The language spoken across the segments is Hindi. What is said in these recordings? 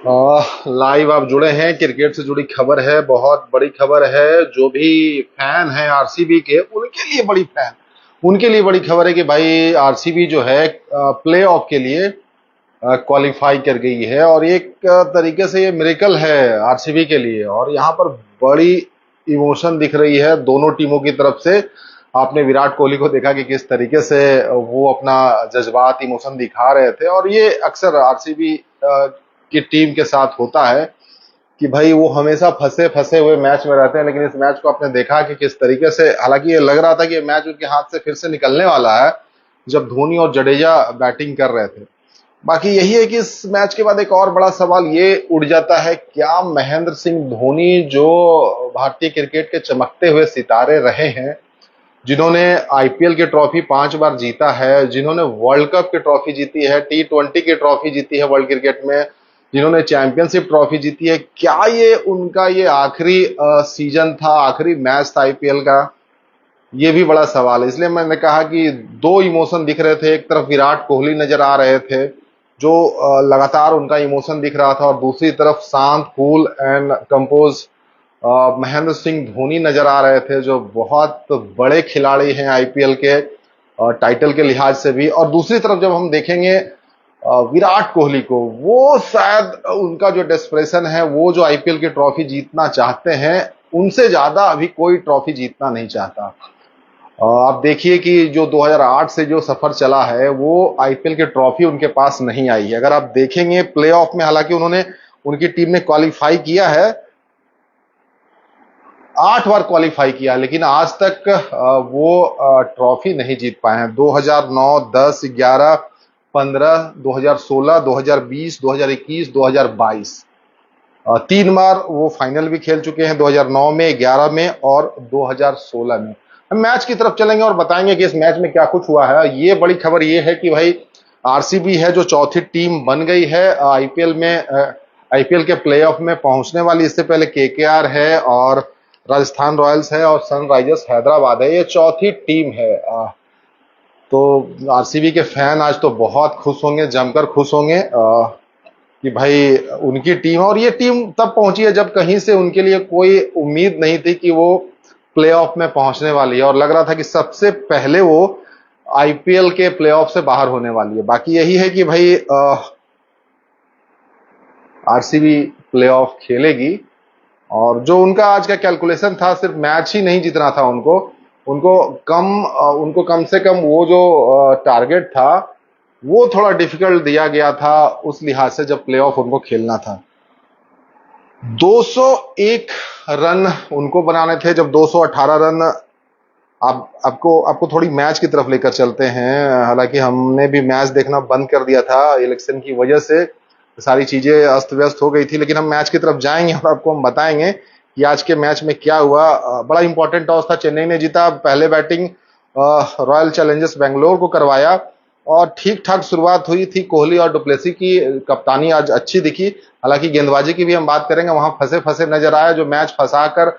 लाइव आप जुड़े हैं, क्रिकेट से जुड़ी खबर है, बहुत बड़ी खबर है। जो भी फैन है आरसीबी के, उनके लिए बड़ी खबर है कि भाई आरसीबी जो है प्ले ऑफ के लिए क्वालिफाई कर गई है। और एक तरीके से ये मिरेकल है आरसीबी के लिए। और यहाँ पर बड़ी इमोशन दिख रही है दोनों टीमों की तरफ से। आपने विराट कोहली को देखा कि किस तरीके से वो अपना जज्बात इमोशन दिखा रहे थे। और ये अक्सर आरसीबी की टीम के साथ होता है कि भाई वो हमेशा फंसे फंसे हुए मैच में रहते हैं। लेकिन इस मैच को आपने देखा कि किस तरीके से, हालांकि ये लग रहा था कि ये मैच उनके हाथ से फिर से निकलने वाला है जब धोनी और जडेजा बैटिंग कर रहे थे। बाकी यही है कि इस मैच के बाद एक और बड़ा सवाल ये उठ जाता है, क्या महेंद्र सिंह धोनी, जो भारतीय क्रिकेट के चमकते हुए सितारे रहे हैं, जिन्होंने आईपीएल की ट्रॉफी 5 बार जीता है, जिन्होंने वर्ल्ड कप की ट्रॉफी जीती है, टी20 की ट्रॉफी जीती है वर्ल्ड क्रिकेट में, जिन्होंने चैंपियनशिप ट्रॉफी जीती है, क्या ये उनका ये आखिरी सीजन था, आखिरी मैच था आईपीएल का? ये भी बड़ा सवाल है। इसलिए मैंने कहा कि दो इमोशन दिख रहे थे। एक तरफ विराट कोहली नजर आ रहे थे, जो लगातार उनका इमोशन दिख रहा था, और दूसरी तरफ शांत, cool and compose Mahendra Singh Dhoni नजर आ रहे थे, जो बहुत बड़े खिलाड़ी हैं आईपीएल के टाइटल के लिहाज से भी। और दूसरी तरफ जब हम देखेंगे विराट कोहली को, वो शायद उनका जो डेस्परेशन है, वो जो आईपीएल की ट्रॉफी जीतना चाहते हैं, उनसे ज्यादा अभी कोई ट्रॉफी जीतना नहीं चाहता। आप देखिए कि जो 2008 से जो सफर चला है, वो आईपीएल की ट्रॉफी उनके पास नहीं आई है। अगर आप देखेंगे प्लेऑफ में, हालांकि उन्होंने, उनकी टीम ने क्वालिफाई किया है, 8 बार क्वालिफाई किया, लेकिन आज तक वो ट्रॉफी नहीं जीत पाए हैं। 2009, 10, 11, 15, 2016, 2020, 2021, 2022, 3 बार वो फाइनल भी खेल चुके हैं, 2009 में, 11 में और 2016 में। हम मैच की तरफ चलेंगे और बताएंगे कि इस मैच में क्या कुछ हुआ है। ये बड़ी खबर ये है कि भाई आरसीबी है जो चौथी टीम बन गई है आईपीएल में, आईपीएल के प्लेऑफ में पहुंचने वाली। इससे पहले केकेआर है और राजस्थान रॉयल्स है और सनराइजर्स हैदराबाद है, ये चौथी टीम है। तो आरसीबी के फैन आज तो बहुत खुश होंगे, जमकर खुश होंगे कि भाई उनकी टीम, और ये टीम तब पहुंची है जब कहीं से उनके लिए कोई उम्मीद नहीं थी कि वो प्लेऑफ में पहुंचने वाली है। और लग रहा था कि सबसे पहले वो आईपीएल के प्लेऑफ से बाहर होने वाली है। बाकी यही है कि भाई आरसीबी प्लेऑफ खेलेगी। और जो उनका आज का कैलकुलेशन था, सिर्फ मैच ही नहीं जीतना था उनको, उनको कम से कम वो जो टारगेट था, वो थोड़ा डिफिकल्ट दिया गया था उस लिहाज से, जब प्लेऑफ उनको खेलना था। 201 रन उनको बनाने थे, जब 218 रन। आपको थोड़ी मैच की तरफ लेकर चलते हैं। हालांकि हमने भी मैच देखना बंद कर दिया था इलेक्शन की वजह से, सारी चीजें अस्त व्यस्त हो गई थी, लेकिन हम मैच की तरफ जाएंगे और आपको हम बताएंगे कि आज के मैच में क्या हुआ। बड़ा इंपॉर्टेंट टॉस था, चेन्नई ने जीता। पहले बैटिंग रॉयल चैलेंजर्स बेंगलोर को करवाया और ठीक ठाक शुरुआत हुई थी। कोहली और डुप्लेसी की कप्तानी आज अच्छी दिखी। हालांकि गेंदबाजी की भी हम बात करेंगे, वहां फंसे फंसे नजर आया, जो मैच फंसाकर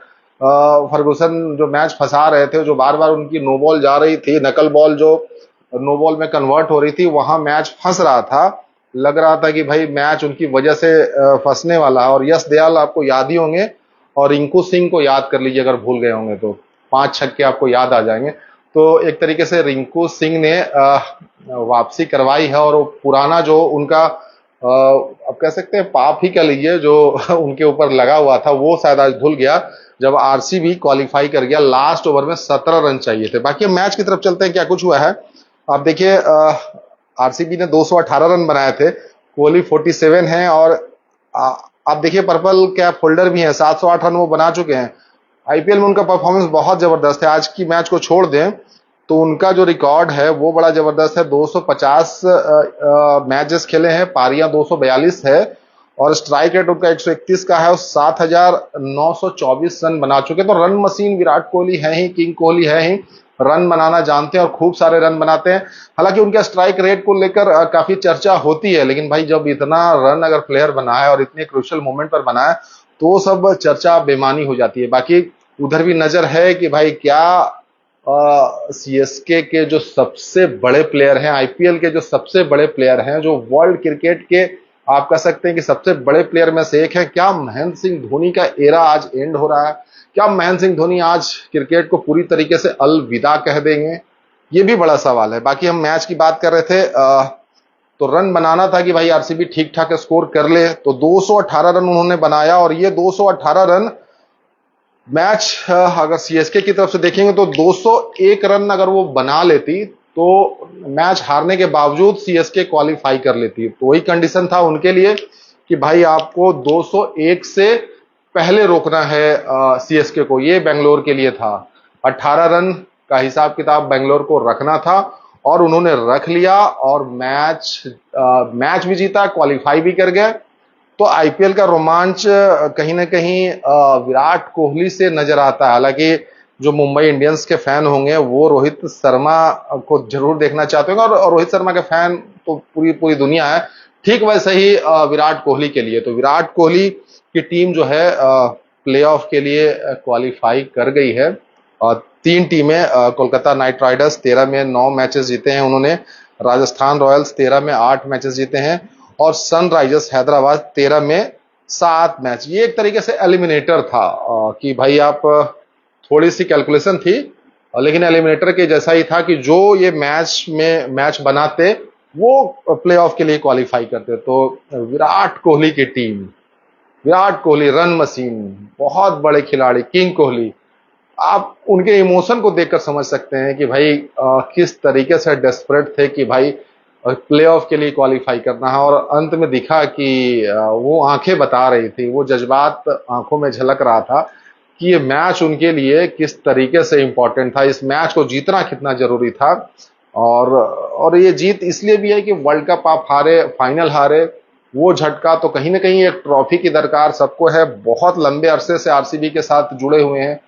फर्गुसन जो मैच फंसा रहे थे, जो बार बार उनकी नो बॉल जा रही थी, नकल बॉल जो नो बॉल में कन्वर्ट हो रही थी, वहां मैच फंस रहा था। लग रहा था कि भाई मैच उनकी वजह से फंसने वाला है। और यश दयाल आपको याद ही होंगे, और रिंकू सिंह को याद कर लीजिए अगर भूल गए होंगे तो, 5 छक्के आपको याद आ जाएंगे। तो एक तरीके से रिंकू सिंह ने वापसी करवाई है, और वो पुराना जो उनका अब कह सकते हैं पाप ही कह लीजिए, जो उनके ऊपर लगा हुआ था, वो शायद आज धुल गया जब आरसीबी क्वालिफाई कर गया। लास्ट ओवर में 17 रन चाहिए थे। बाकी हम मैच की तरफ चलते हैं, क्या कुछ हुआ है। आप देखिए, आरसीबी ने 218 रन बनाए थे, कोहली 47 है, और आप देखिए पर्पल कैप होल्डर भी हैं, 708 रन वो बना चुके हैं। आईपीएल में उनका परफॉर्मेंस बहुत जबरदस्त है। आज की मैच को छोड़ दें तो उनका जो रिकॉर्ड है वो बड़ा जबरदस्त है। 250 मैचेस खेले हैं, पारियां 242 है, और स्ट्राइक रेट उनका 131 का है, और 7924 रन बना चुके। तो रन मशीन विराट कोहली है ही, किंग कोहली है ही, रन बनाना जानते हैं और खूब सारे रन बनाते हैं। हालांकि उनके स्ट्राइक रेट को लेकर काफी चर्चा होती है, लेकिन भाई जब इतना रन अगर प्लेयर बनाए और इतने क्रूशियल मोमेंट पर बनाए, तो सब चर्चा बेमानी हो जाती है। बाकी उधर भी नजर है कि भाई क्या सीएसके के जो सबसे बड़े प्लेयर हैं, आईपीएल के जो सबसे बड़े प्लेयर हैं, जो वर्ल्ड क्रिकेट के आप कह सकते हैं कि सबसे बड़े प्लेयर में से एक है। क्या महेंद्र सिंह धोनी का एरा आज एंड हो रहा है? क्या महेंद्र सिंह धोनी आज क्रिकेट को पूरी तरीके से अलविदा कह देंगे? ये भी बड़ा सवाल है। बाकी हम मैच की बात कर रहे थे, तो रन बनाना था कि भाई आरसीबी ठीक ठाक स्कोर कर ले, तो 218 रन उन्होंने बनाया। और ये 218 रन मैच, अगर सीएसके की तरफ से देखेंगे तो 201 रन अगर वो बना लेती तो मैच हारने के बावजूद सीएसके क्वालिफाई कर लेती। तो वही कंडीशन था उनके लिए कि भाई आपको 201 से पहले रोकना है सीएसके को। ये बेंगलोर के लिए था। 18 रन का हिसाब किताब बेंगलोर को रखना था और उन्होंने रख लिया और मैच भी जीता, क्वालिफाई भी कर गए। तो आईपीएल का रोमांच कहीं ना कहीं विराट कोहली से नजर आता है। हालांकि जो मुंबई इंडियंस के फैन होंगे वो रोहित शर्मा को जरूर देखना चाहते होंगे, और रोहित शर्मा के फैन तो पूरी पूरी दुनिया है। ठीक वैसे ही विराट कोहली के लिए, तो विराट कोहली की टीम जो है प्लेऑफ के लिए क्वालिफाई कर गई है। 3 टीमें, कोलकाता नाइट राइडर्स 13 में 9 मैचेस जीते हैं उन्होंने, राजस्थान रॉयल्स 13 में 8 मैचेस जीते हैं, और सनराइजर्स हैदराबाद 13 में 7 मैच। ये एक तरीके से एलिमिनेटर था कि भाई आप थोड़ी सी कैलकुलेशन थी, लेकिन एलिमिनेटर के जैसा ही था कि जो ये मैच बनाते वो प्लेऑफ के लिए क्वालिफाई करते। तो विराट कोहली की team, Virat Kohli run machine, बहुत बड़े खिलाड़ी, किंग कोहली, आप उनके इमोशन को देखकर समझ सकते हैं कि भाई किस तरीके से डेस्परेट थे कि भाई प्लेऑफ के लिए क्वालिफाई करना है। और अंत में दिखा कि वो आंखें बता रही थी, वो जज्बात आंखों में झलक रहा था कि ये मैच उनके लिए किस तरीके से इंपॉर्टेंट था, इस मैच को जीतना कितना जरूरी था। और ये जीत इसलिए भी है कि वर्ल्ड कप आप हारे, फाइनल हारे, वो झटका तो कहीं ना कहीं एक ट्रॉफी की दरकार सबको है। बहुत लंबे अरसे से आरसीबी के साथ जुड़े हुए हैं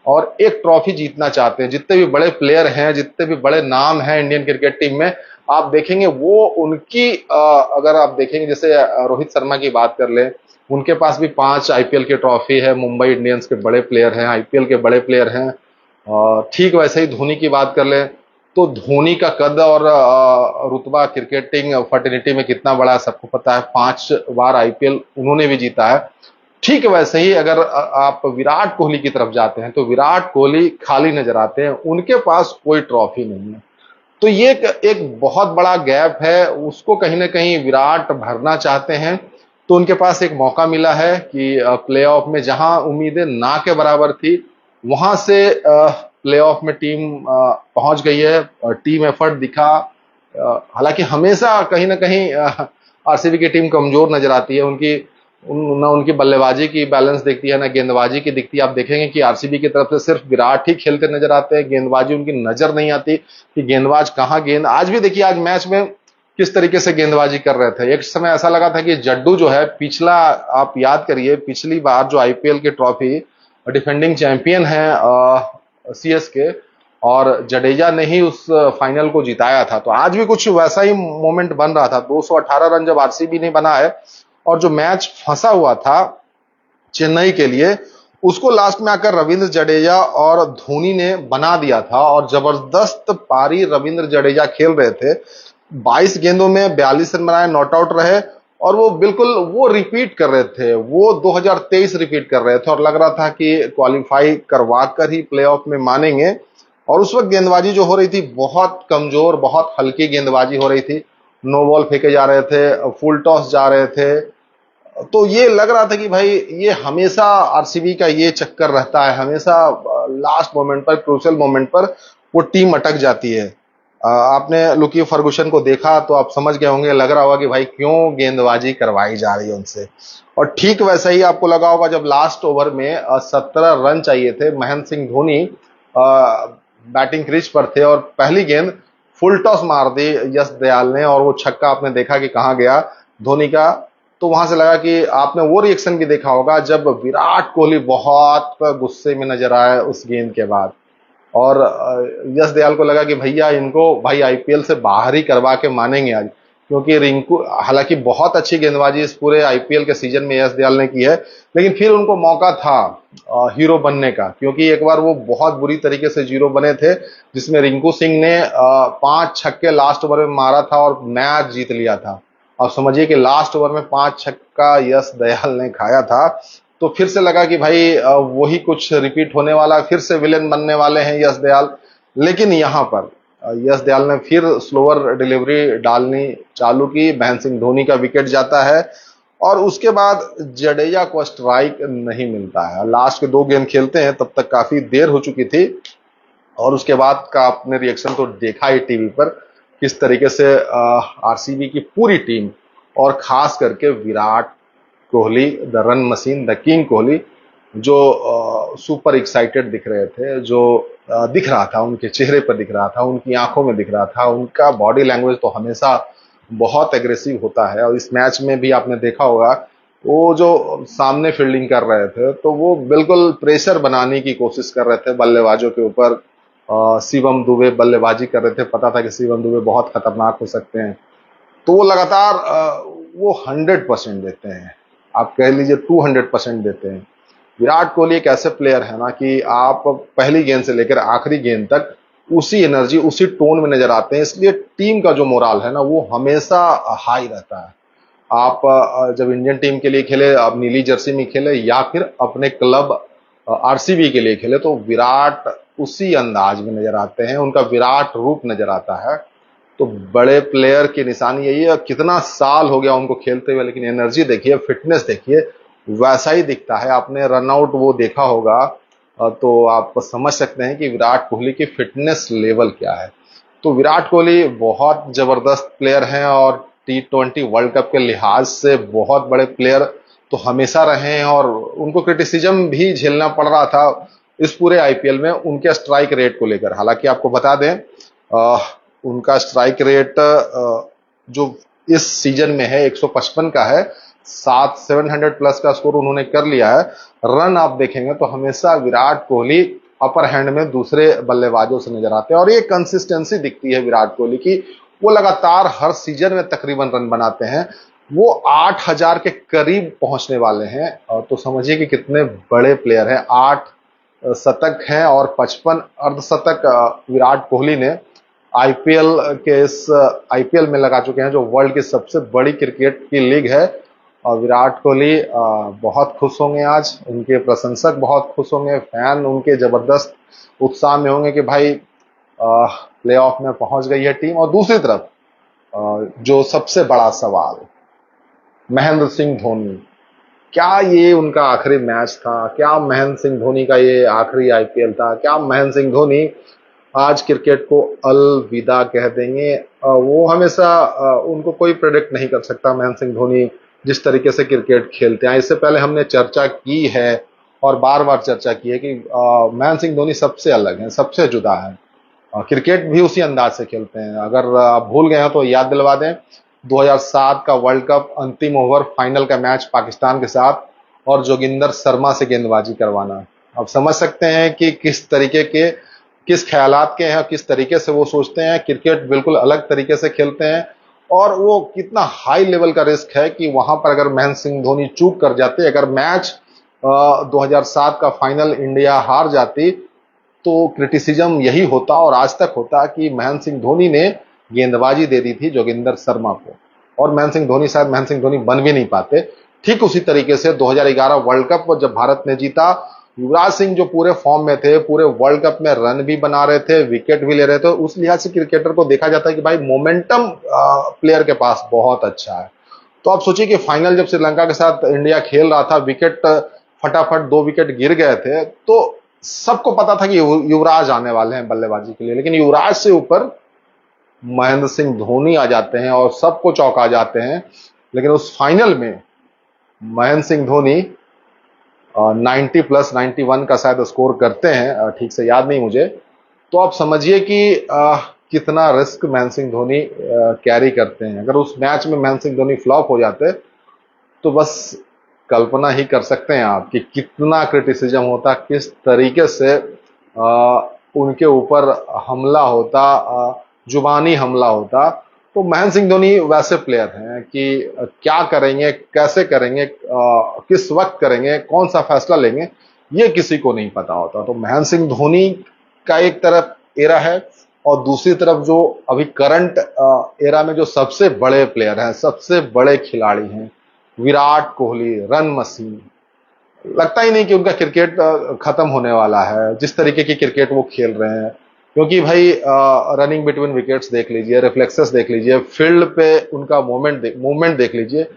और एक ट्रॉफी जीतना चाहते हैं। जितने भी बड़े प्लेयर हैं, जितने भी बड़े नाम हैं इंडियन क्रिकेट टीम में, आप देखेंगे वो उनकी अगर आप देखेंगे, जैसे रोहित शर्मा की बात कर ले, उनके पास भी 5 आईपीएल की ट्रॉफी है। मुंबई इंडियंस के बड़े प्लेयर हैं, आईपीएल के बड़े प्लेयर हैं। ठीक वैसे ही धोनी की बात कर ले तो धोनी का कद और रुतबा क्रिकेटिंग फर्टिलिटी में कितना बड़ा है सबको पता है। 5 बार आईपीएल उन्होंने भी जीता है। ठीक वैसे ही अगर आप विराट कोहली की तरफ जाते हैं तो विराट कोहली खाली नजर आते हैं, उनके पास कोई ट्रॉफी नहीं है। तो ये एक बहुत बड़ा गैप है, उसको कहीं ना कहीं विराट भरना चाहते हैं। तो उनके पास एक मौका मिला है कि प्लेऑफ में जहां उम्मीदें ना के बराबर थी, वहां से प्लेऑफ में टीम पहुंच गई है। टीम एफर्ट दिखा। हालांकि हमेशा कहीं ना कहीं आरसीबी की टीम कमजोर नजर आती है। ना उनकी बल्लेबाजी की बैलेंस दिखती है, ना गेंदबाजी की दिखती है। आप देखेंगे कि आरसीबी की तरफ से सिर्फ विराट ही खेलते नजर आते हैं, गेंदबाजी उनकी नजर नहीं आती कि गेंदबाज कहां गेंद। आज भी देखिए, आज मैच में किस तरीके से गेंदबाजी कर रहे थे। एक समय ऐसा लगा था कि जड्डू जो है, पिछला आप याद करिए, पिछली बार जो आईपीएल की ट्रॉफी डिफेंडिंग चैंपियन है सीएसके, और जडेजा ने ही उस फाइनल को जिताया था। तो आज भी कुछ वैसा ही मोमेंट बन रहा था। 218 रन जब आरसीबी ने बना है, और जो मैच फंसा हुआ था चेन्नई के लिए, उसको लास्ट में आकर रविंद्र जडेजा और धोनी ने बना दिया था। और जबरदस्त पारी रविंद्र जडेजा खेल रहे थे। 22 गेंदों में 42 रन बनाए, नॉट आउट रहे, और वो बिल्कुल वो रिपीट कर रहे थे, वो 2023 रिपीट कर रहे थे, और लग रहा था कि क्वालिफाई करवा कर ही प्लेऑफ में मानेंगे। और उस वक्त गेंदबाजी जो हो रही थी बहुत कमजोर, बहुत हल्की गेंदबाजी हो रही थी। नो बॉल फेंके जा रहे थे, फुल टॉस जा रहे थे। तो ये लग रहा था कि भाई ये हमेशा आरसीबी का ये चक्कर रहता है, हमेशा लास्ट मोमेंट पर, क्रूशियल मोमेंट पर वो टीम अटक जाती है। आपने लुकी फर्गुसन को देखा तो आप समझ गए होंगे, लग रहा होगा कि भाई क्यों गेंदबाजी करवाई जा रही है उनसे। और ठीक वैसा ही आपको लगा होगा जब लास्ट ओवर में 17 रन चाहिए थे, महेंद्र सिंह धोनी बैटिंग क्रीज पर थे और पहली गेंद फुल टॉस मार दी यश दयाल ने, और वो छक्का आपने देखा कि कहां गया धोनी का। तो वहां से लगा कि आपने वो रिएक्शन भी देखा होगा जब विराट कोहली बहुत गुस्से में नजर आए उस गेंद के बाद, और यश दयाल को लगा कि भैया इनको भाई आईपीएल से बाहर ही करवा के मानेंगे आज, क्योंकि रिंकू, हालांकि बहुत अच्छी गेंदबाजी इस पूरे आईपीएल के सीजन में यश दयाल ने की है, लेकिन फिर उनको मौका था हीरो बनने का, क्योंकि एक बार वो बहुत बुरी तरीके से जीरो बने थे, जिसमें रिंकू सिंह ने 5 छक्के लास्ट ओवर में मारा था और मैच जीत लिया था। अब समझिए कि लास्ट ओवर में 5 छक्का यश दयाल ने खाया था, तो फिर से लगा कि भाई वही कुछ रिपीट होने वाला, फिर से विलेन बनने वाले हैं यश दयाल। लेकिन यहाँ पर यश दयाल ने फिर स्लोअर डिलीवरी डालनी चालू की, महेंद्र सिंह धोनी का विकेट जाता है और उसके बाद जडेजा को स्ट्राइक नहीं मिलता है। लास्ट के 2 गेंद खेलते हैं, तब तक काफी देर हो चुकी थी और उसके बाद का आपने रिएक्शन तो देखा ही टीवी पर, किस तरीके से आरसीबी की पूरी टीम और खास करके Virat Kohli, the run machine, the king Kohli, जो सुपर एक्साइटेड दिख रहे थे, जो दिख रहा था उनके चेहरे पर, दिख रहा था उनकी आंखों में, दिख रहा था उनका बॉडी लैंग्वेज तो हमेशा बहुत एग्रेसिव होता है। और इस मैच में भी आपने देखा होगा, वो जो सामने फील्डिंग कर रहे थे तो वो बिल्कुल प्रेशर बनाने की कोशिश कर रहे थे बल्लेबाजों के ऊपर। शिवम दुबे बल्लेबाजी कर रहे थे, पता था कि शिवम दुबे बहुत खतरनाक हो सकते हैं, तो वो लगातार वो 100% देते हैं, आप कह लीजिए 200% देते हैं। विराट कोहली एक ऐसे प्लेयर है ना कि आप पहली गेंद से लेकर आखिरी गेंद तक उसी एनर्जी, उसी टोन में नजर आते हैं, इसलिए टीम का जो मोराल है ना वो हमेशा हाई रहता है। आप जब इंडियन टीम के लिए खेले, आप नीली जर्सी में खेले या फिर अपने क्लब आरसीबी के लिए खेले, तो विराट उसी अंदाज में नजर आते हैं, उनका विराट रूप नजर आता है। तो बड़े प्लेयर की निशानी यही है, कितना साल हो गया उनको खेलते हुए, लेकिन एनर्जी देखिए, फिटनेस देखिए, वैसा ही दिखता है। आपने रनआउट वो देखा होगा, तो आप समझ सकते हैं कि विराट कोहली की फिटनेस लेवल क्या है। तो विराट कोहली बहुत जबरदस्त प्लेयर हैं और T20 वर्ल्ड कप के लिहाज से बहुत बड़े प्लेयर तो हमेशा रहे हैं और उनको क्रिटिसिज्म भी झेलना पड़ रहा था इस पूरे आईपीएल में उनके स्ट्राइक रेट को लेकर। हालांकि आपको बता दें, उनका स्ट्राइक रेट जो इस सीजन में है 155 का है, 700 प्लस का स्कोर उन्होंने कर लिया है। रन आप देखेंगे तो हमेशा विराट कोहली अपर हैंड में दूसरे बल्लेबाजों से नजर आते हैं और ये कंसिस्टेंसी दिखती है विराट कोहली की। वो लगातार हर सीजन में तकरीबन रन बनाते हैं, वो 8000 के करीब पहुंचने वाले हैं। तो समझिए कि कितने बड़े प्लेयर हैं। 8 शतक हैं और 55 अर्धशतक विराट कोहली ने आईपीएल के इस आईपीएल में लगा चुके हैं, जो वर्ल्ड की सबसे बड़ी क्रिकेट की लीग है। और विराट कोहली बहुत खुश होंगे आज, उनके प्रशंसक बहुत खुश होंगे, फैन उनके जबरदस्त उत्साह में होंगे कि भाई प्लेऑफ में पहुंच गई है टीम। और दूसरी तरफ जो सबसे बड़ा सवाल, महेंद्र सिंह धोनी, क्या ये उनका आखिरी मैच था? क्या महेंद्र सिंह धोनी का ये आखिरी आईपीएल था? क्या महेंद्र सिंह धोनी आज क्रिकेट को अलविदा कह देंगे? वो हमेशा उनको कोई प्रेडिक्ट नहीं कर सकता। महेंद्र सिंह धोनी जिस तरीके से क्रिकेट खेलते हैं, इससे पहले हमने चर्चा की है और बार बार चर्चा की है कि महेंद्र सिंह धोनी सबसे अलग हैं, सबसे जुदा है। क्रिकेट भी उसी अंदाज से खेलते हैं। अगर आप भूल गए हो तो याद दिलवा दें, 2007 का वर्ल्ड कप अंतिम ओवर फाइनल का मैच पाकिस्तान के साथ और जोगिंदर शर्मा से गेंदबाजी करवाना। आप समझ सकते हैं कि किस तरीके के, किस ख्यालात के हैं, किस तरीके से वो सोचते हैं। क्रिकेट बिल्कुल अलग तरीके से खेलते हैं और वो कितना हाई लेवल का रिस्क है कि वहां पर अगर महेंद्र सिंह धोनी चूक कर जाते, अगर मैच 2007 का फाइनल इंडिया हार जाती, तो क्रिटिसिज्म यही होता और आज तक होता कि महेंद्र सिंह धोनी ने गेंदबाजी दे दी थी जोगिंदर शर्मा को और महेंद्र सिंह धोनी शायद महेंद्र सिंह धोनी बन भी नहीं पाते। ठीक उसी तरीके से 2011 वर्ल्ड कप जब भारत ने जीता, युवराज सिंह जो पूरे फॉर्म में थे, पूरे वर्ल्ड कप में रन भी बना रहे थे, विकेट भी ले रहे थे, उस लिहाज से क्रिकेटर को देखा जाता है कि भाई मोमेंटम प्लेयर के पास बहुत अच्छा है। तो आप सोचिए कि फाइनल जब श्रीलंका के साथ इंडिया खेल रहा था, विकेट फटाफट 2 विकेट गिर गए थे, तो सबको पता था कि युवराज आने वाले हैं बल्लेबाजी के लिए, लेकिन युवराज से ऊपर महेंद्र सिंह धोनी आ जाते हैं और सबको चौंका जाते हैं। लेकिन उस फाइनल में महेंद्र सिंह धोनी 90 प्लस 91 का शायद स्कोर करते हैं, ठीक से याद नहीं मुझे। तो आप समझिए कि कितना रिस्क महेंद्र सिंह धोनी कैरी करते हैं। अगर उस मैच में महेंद्र सिंह धोनी फ्लॉप हो जाते तो बस कल्पना ही कर सकते हैं आप कि कितना क्रिटिसिज्म होता, किस तरीके से उनके ऊपर हमला होता, जुबानी हमला होता। तो महेंद्र सिंह धोनी वैसे प्लेयर हैं कि क्या करेंगे, कैसे करेंगे, किस वक्त करेंगे, कौन सा फैसला लेंगे, ये किसी को नहीं पता होता। तो महेंद्र सिंह धोनी का एक तरफ एरा है और दूसरी तरफ जो अभी करंट एरा में जो सबसे बड़े प्लेयर हैं, सबसे बड़े खिलाड़ी हैं, विराट कोहली, रन मशीन। लगता ही नहीं कि उनका क्रिकेट खत्म होने वाला है, जिस तरीके की क्रिकेट वो खेल रहे हैं। क्योंकि भाई रनिंग बिटवीन विकेट्स देख लीजिए, रिफ्लेक्सेस देख लीजिए, फील्ड पे उनका मूवमेंट देख लीजिए।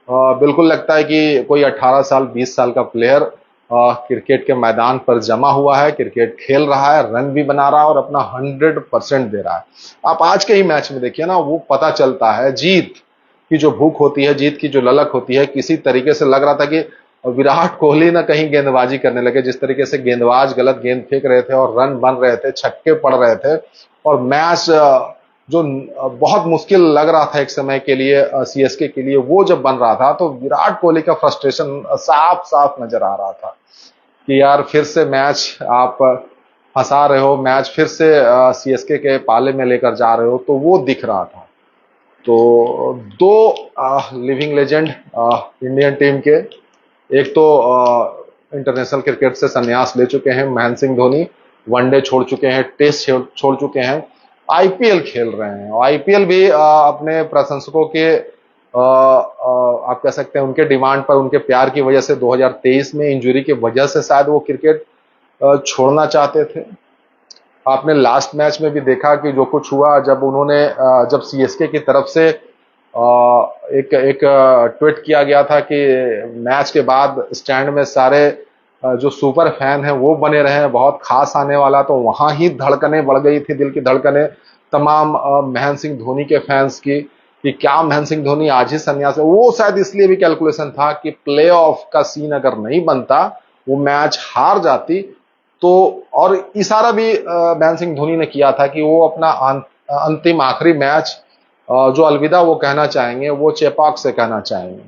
बिल्कुल लगता है कि कोई 18 साल 20 साल का प्लेयर क्रिकेट के मैदान पर जमा हुआ है, क्रिकेट खेल रहा है, रन भी बना रहा है और अपना 100% दे रहा है। आप आज के ही मैच में देखिए ना, वो पता चलता है जीत की जो भूख होती है, जीत की जो ललक होती है। किसी तरीके से लग रहा था कि विराट कोहली ना कहीं गेंदबाजी करने लगे, जिस तरीके से गेंदबाज गलत गेंद फेंक रहे थे और रन बन रहे थे, छक्के पड़ रहे थे, और मैच जो बहुत मुश्किल लग रहा था एक समय के लिए सीएसके के लिए, वो जब बन रहा था तो विराट कोहली का फ्रस्ट्रेशन साफ साफ नजर आ रहा था कि यार फिर से मैच आप फंसा रहे हो, मैच फिर से सीएसके के पाले में लेकर जा रहे हो, तो वो दिख रहा था। तो दो लिविंग लेजेंड इंडियन टीम के, एक तो इंटरनेशनल क्रिकेट से संन्यास ले चुके हैं महेंद्र सिंह धोनी, वनडे छोड़ चुके हैं, टेस्ट छोड़ चुके हैं, आईपीएल खेल रहे हैं। और आईपीएल भी अपने प्रशंसकों के आप कह सकते हैं उनके डिमांड पर, उनके प्यार की वजह से 2023 में इंजरी की वजह से शायद वो क्रिकेट छोड़ना चाहते थे। आपने लास्ट मैच में भी देखा कि जो कुछ हुआ, जब उन्होंने जब सीएसके की तरफ से एक ट्वीट किया गया था कि मैच के बाद स्टैंड में सारे जो सुपर फैन हैं वो बने रहे हैं, बहुत खास आने वाला, तो वहां ही धड़कनें बढ़ गई थी, दिल की धड़कनें तमाम महेंद्र सिंह धोनी के फैंस की, कि क्या महेंद्र सिंह धोनी आज ही संन्यास। वो शायद इसलिए भी कैलकुलेशन था कि प्ले ऑफ का सीन अगर नहीं बनता, वो मैच हार जाती तो, और इशारा भी महेंद्र सिंह धोनी ने किया था कि वो अपना अंतिम आखिरी मैच जो अलविदा वो कहना चाहेंगे, वो चेपॉक से कहना चाहेंगे।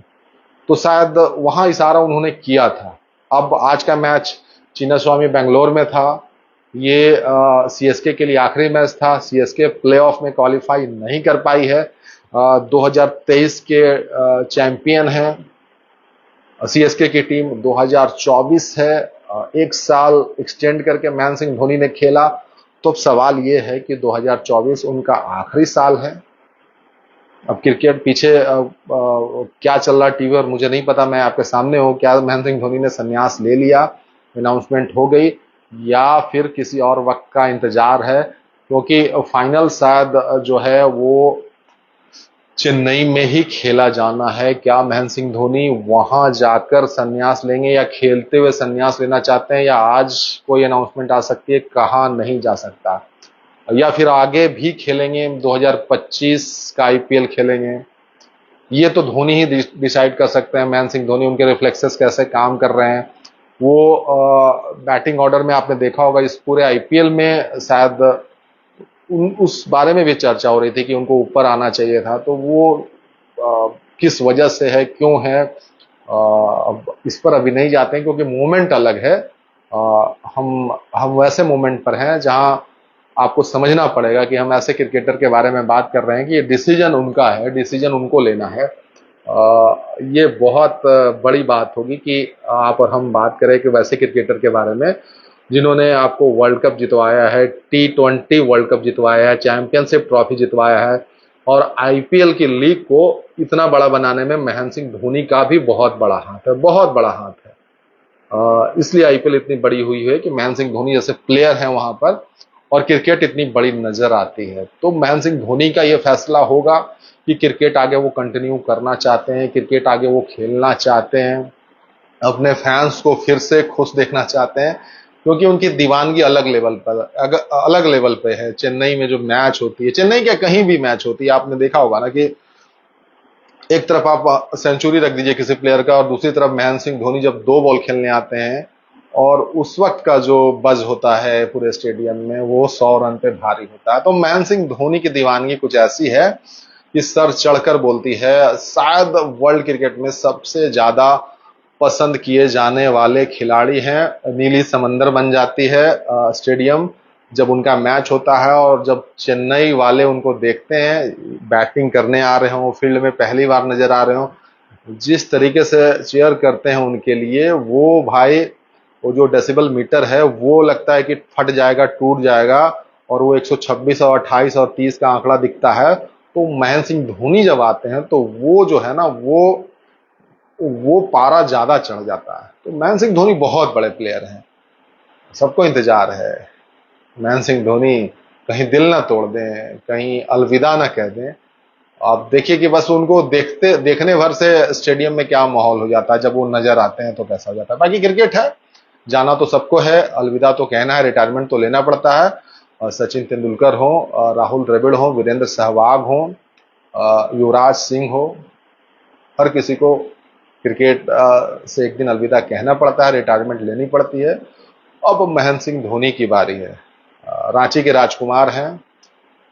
तो शायद वहां इशारा उन्होंने किया था। अब आज का मैच चिन्नास्वामी बेंगलोर में था, ये सीएसके के लिए आखिरी मैच था। सीएसके प्लेऑफ में क्वालिफाई नहीं कर पाई है, 2023 के चैंपियन है सीएसके की टीम, 2024 है, एक साल एक्सटेंड करके महेंद्र सिंह धोनी ने खेला। तो अब सवाल ये है कि 2024 उनका आखिरी साल है। अब क्रिकेट पीछे क्या चल रहा टीवी और मुझे नहीं पता, मैं आपके सामने हूं, क्या महेंद्र सिंह धोनी ने संन्यास ले लिया, अनाउंसमेंट हो गई, या फिर किसी और वक्त का इंतजार है, क्योंकि फाइनल शायद जो है वो चेन्नई में ही खेला जाना है। क्या महेंद्र सिंह धोनी वहां जाकर संन्यास लेंगे, या खेलते हुए संन्यास लेना चाहते हैं, या आज कोई अनाउंसमेंट आ सकती है, कहा नहीं जा सकता, या फिर आगे भी खेलेंगे, 2025 का आईपीएल खेलेंगे, ये तो धोनी ही डिसाइड कर सकते हैं। महेंद्र सिंह धोनी, उनके रिफ्लेक्सेस कैसे काम कर रहे हैं, वो बैटिंग ऑर्डर में आपने देखा होगा इस पूरे आईपीएल में शायद उस बारे में भी चर्चा हो रही थी कि उनको ऊपर आना चाहिए था, तो वो किस वजह से है, क्यों है, अब इस पर अभी नहीं जाते हैं, क्योंकि मोमेंट अलग है। हम वैसे मोमेंट पर हैं जहां आपको समझना पड़ेगा कि हम ऐसे क्रिकेटर के बारे में बात कर रहे हैं कि ये डिसीजन उनका है, डिसीजन उनको लेना है। ये बहुत बड़ी बात होगी कि आप और हम बात करें कि वैसे क्रिकेटर के बारे में जिन्होंने आपको वर्ल्ड कप जितवाया है, T20 वर्ल्ड कप जितवाया है, चैंपियनशिप ट्रॉफी जितवाया है, और आईपीएल की लीग को इतना बड़ा बनाने में महेंद्र सिंह धोनी का भी बहुत बड़ा हाथ है, बहुत बड़ा हाथ है। इसलिए आईपीएल इतनी बड़ी हुई है कि महेंद्र सिंह धोनी जैसे प्लेयर हैं वहां पर, और क्रिकेट इतनी बड़ी नजर आती है। तो महेंद्र सिंह धोनी का यह फैसला होगा कि क्रिकेट आगे वो कंटिन्यू करना चाहते हैं, क्रिकेट आगे वो खेलना चाहते हैं, अपने फैंस को फिर से खुश देखना चाहते हैं, क्योंकि उनकी दीवानगी अलग लेवल पे है। चेन्नई में जो मैच होती है, चेन्नई क्या कहीं भी मैच होती है, आपने देखा होगा ना कि एक तरफ आप सेंचुरी रख दीजिए किसी प्लेयर का, और दूसरी तरफ महेंद्र सिंह धोनी जब 2 बॉल खेलने आते हैं, और उस वक्त का जो बज होता है पूरे स्टेडियम में, वो 100 रन पे भारी होता है। तो महेंद्र सिंह धोनी की दीवानगी कुछ ऐसी है कि सर चढ़कर बोलती है। शायद वर्ल्ड क्रिकेट में सबसे ज्यादा पसंद किए जाने वाले खिलाड़ी हैं, नीली समंदर बन जाती है स्टेडियम जब उनका मैच होता है, और जब चेन्नई वाले उनको देखते हैं बैटिंग करने आ रहे हो, फील्ड में पहली बार नजर आ रहे हो, जिस तरीके से चीयर करते हैं उनके लिए, वो भाई वो जो डेसिबल मीटर है वो लगता है कि फट जाएगा, टूट जाएगा। और वो 126 और 28 और 30 का आंकड़ा दिखता है, तो महेंद्र सिंह धोनी जब आते हैं तो वो जो है ना, वो पारा ज्यादा चढ़ जाता है। तो महेंद्र सिंह धोनी बहुत बड़े प्लेयर हैं, सबको इंतजार है। महेंद्र सिंह धोनी कहीं दिल ना तोड़ दें, कहीं अलविदा ना कह दें। आप देखिए कि बस उनको देखने भर से स्टेडियम में क्या माहौल हो जाता है, जब वो नजर आते हैं तो कैसा हो जाता है। बाकी क्रिकेट है, जाना तो सबको है, अलविदा तो कहना है, रिटायरमेंट तो लेना पड़ता है। और सचिन तेंदुलकर हो, राहुल द्रविड़ हो, वीरेंद्र सहवाग हो, युवराज सिंह हो, हर किसी को क्रिकेट से एक दिन अलविदा कहना पड़ता है, रिटायरमेंट लेनी पड़ती है। अब महेंद्र सिंह धोनी की बारी है। रांची के राजकुमार हैं,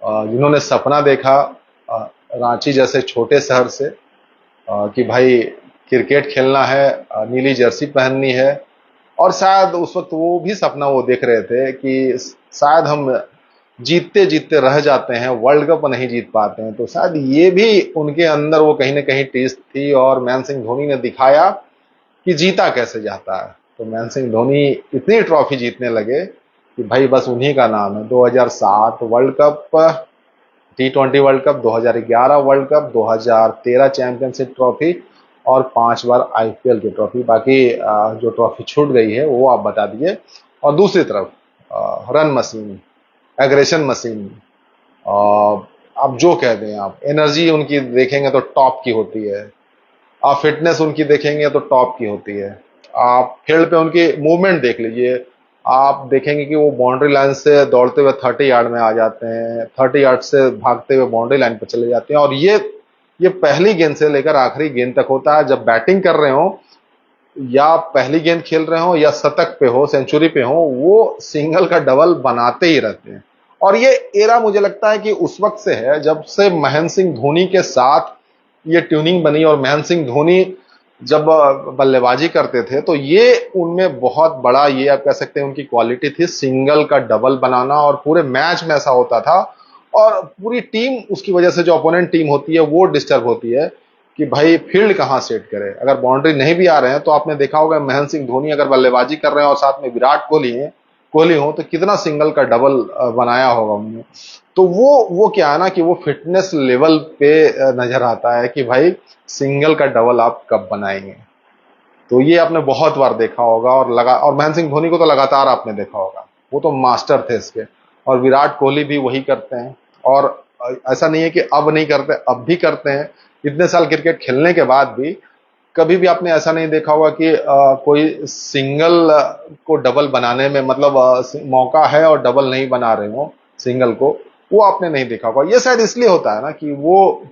जिन्होंने सपना देखा रांची जैसे छोटे शहर से, कि भाई क्रिकेट खेलना है, नीली जर्सी पहननी है। और शायद उस वक्त वो भी सपना वो देख रहे थे कि शायद हम जीतते जीतते रह जाते हैं, वर्ल्ड कप नहीं जीत पाते हैं। तो शायद ये भी उनके अंदर वो कहीं ना कहीं टीस थी, और महेंद्र सिंह धोनी ने दिखाया कि जीता कैसे जाता है। तो महेंद्र सिंह धोनी इतनी ट्रॉफी जीतने लगे कि भाई बस उन्हीं का नाम है। 2007 world cup, T20 world cup, 2011 world cup, 2013 championship trophy और 5 बार IPL की ट्रॉफी। बाकी जो ट्रॉफी छूट गई है वो आप बता दीजिए। और दूसरी तरफ रन मशीन, एग्रेशन मशीन, आप जो कह दें, आप एनर्जी उनकी देखेंगे तो टॉप की होती है, आप फिटनेस उनकी देखेंगे तो टॉप की होती है। आप फील्ड पे उनकी मूवमेंट देख लीजिए, आप देखेंगे कि वो बाउंड्री लाइन से दौड़ते हुए 30 यार्ड में आ जाते हैं, 30 यार्ड से भागते हुए बाउंड्री लाइन पर चले जाते हैं। और ये पहली गेंद से लेकर आखिरी गेंद तक होता है। जब बैटिंग कर रहे हो या पहली गेंद खेल रहे हो या शतक पे हो, सेंचुरी पे हो, वो सिंगल का डबल बनाते ही रहते हैं। और ये एरा मुझे लगता है कि उस वक्त से है जब से महेंद्र सिंह धोनी के साथ ये ट्यूनिंग बनी। और महेंद्र सिंह धोनी जब बल्लेबाजी करते थे तो ये उनमें बहुत बड़ा, ये आप कह सकते हैं, उनकी क्वालिटी थी, सिंगल का डबल बनाना। और पूरे मैच में ऐसा होता था, और पूरी टीम उसकी वजह से, जो अपोनेंट टीम होती है वो डिस्टर्ब होती है कि भाई फील्ड कहां सेट करे। अगर बाउंड्री नहीं भी आ रहे हैं तो आपने देखा होगा महेंद्र सिंह धोनी अगर बल्लेबाजी कर रहे हैं और साथ में विराट कोहली हो, तो कितना सिंगल का डबल बनाया होगा उन्होंने। तो वो क्या है ना कि वो फिटनेस लेवल पे नजर आता है कि भाई सिंगल का डबल आप कब बनाएंगे। तो ये आपने बहुत बार देखा होगा, और महेंद्र सिंह धोनी को तो लगातार आपने देखा होगा, वो तो मास्टर थे इसके। और विराट कोहली भी वही करते हैं। और ऐसा नहीं है कि अब नहीं करते, अब भी करते हैं। इतने साल क्रिकेट खेलने के बाद भी कभी भी आपने ऐसा नहीं देखा होगा कि कोई सिंगल को डबल बनाने में, मतलब मौका है और डबल नहीं बना रहे हो सिंगल को, वो आपने नहीं देखा होगा। ये शायद इसलिए होता है ना कि वो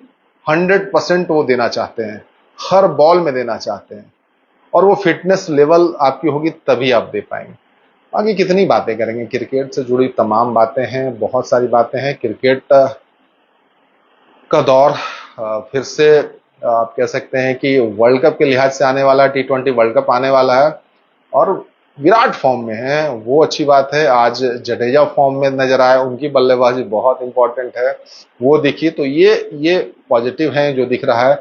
100% वो देना चाहते हैं, हर बॉल में देना चाहते हैं, और वो फिटनेस लेवल आपकी होगी तभी आप दे पाएंगे। बाकी कितनी बातें करेंगे, क्रिकेट से जुड़ी तमाम बातें हैं, बहुत सारी बातें हैं। क्रिकेट का दौर फिर से आप कह सकते हैं कि वर्ल्ड कप के लिहाज से आने वाला है, T20 वर्ल्ड कप आने वाला है, और विराट फॉर्म में है, वो अच्छी बात है। आज जडेजा फॉर्म में नजर आए, उनकी बल्लेबाजी बहुत इंपॉर्टेंट है, वो दिखी। तो ये पॉजिटिव है जो दिख रहा है।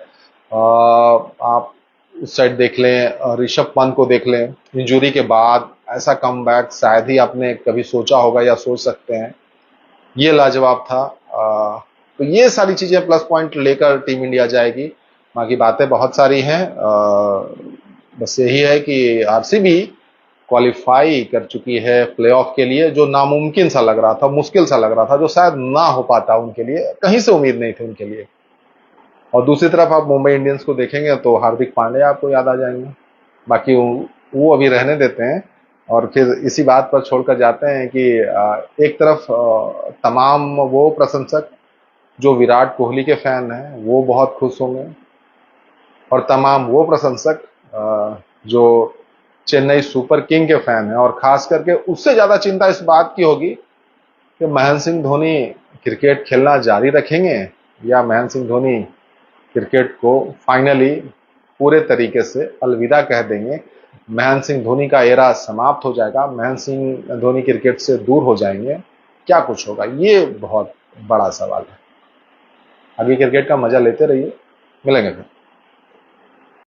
आप उस साइड देख लें, ऋषभ पंत को देख लें, इंजरी के बाद ऐसा कमबैक शायद ही आपने कभी सोचा होगा या सोच सकते हैं, ये लाजवाब था। तो ये सारी चीजें प्लस पॉइंट लेकर टीम इंडिया जाएगी। बाकी बातें बहुत सारी हैं। बस यही है कि आरसीबी क्वालिफाई कर चुकी है प्लेऑफ के लिए, जो नामुमकिन सा लग रहा था, मुश्किल सा लग रहा था, जो शायद ना हो पाता उनके लिए, कहीं से उम्मीद नहीं थी उनके लिए। और दूसरी तरफ आप मुंबई इंडियंस को देखेंगे तो हार्दिक पांड्या आपको याद आ जाएंगे। बाकी वो अभी रहने देते हैं, और फिर इसी बात पर छोड़कर जाते हैं कि एक तरफ तमाम वो प्रशंसक जो विराट कोहली के फैन हैं वो बहुत खुश होंगे, और तमाम वो प्रशंसक जो चेन्नई सुपर किंग के फैन हैं, और खास करके उससे ज्यादा चिंता इस बात की होगी कि महेंद्र सिंह धोनी क्रिकेट खेलना जारी रखेंगे, या महेंद्र सिंह धोनी क्रिकेट को फाइनली पूरे तरीके से अलविदा कह देंगे। महेंद्र सिंह धोनी का एरा समाप्त हो जाएगा, महेंद्र सिंह धोनी क्रिकेट से दूर हो जाएंगे, क्या कुछ होगा, ये बहुत बड़ा सवाल है। आगे क्रिकेट का मजा लेते रहिए, मिलेंगे फिर।